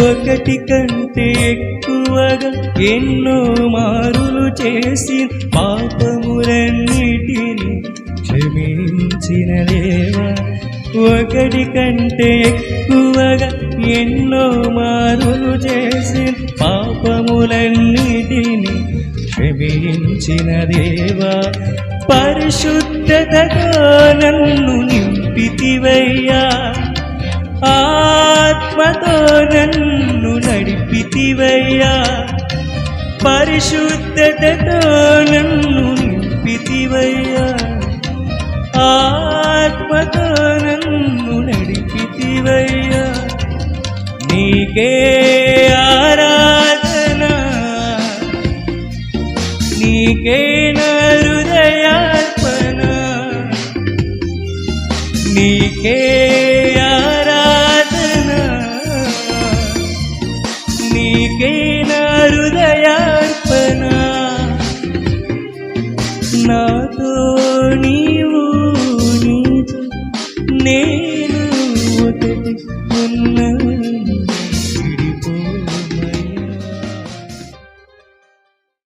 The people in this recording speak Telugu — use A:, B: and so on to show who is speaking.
A: ఒకటి కంటే ఎక్కువగా ఎన్నో మారులు చేసి పాపములన్నిటిని క్షమించిన దేవా. ఒకటి కంటే ఎక్కువగా ఎన్నో మారులు చేసి పాపములన్నిటిని క్షమించిన దేవా. పరిశుద్ధతతో నన్ను నింపితివయ్యా, ఆత్మతో నన్ను నడిపితివయ్యా. పరిశుద్ధతతో నన్ను నింపితివయ్యా, ఆత్మతో నన్ను నడిపితివయ్యా. నీకే ఆరాధన, నీకే నా హృదయార్పణ, నీకే ఆరాధన, నీకే నా హృదయార్పణ. నాతో నీవు, నీతో నేను ఒకటి ఉన్నాను.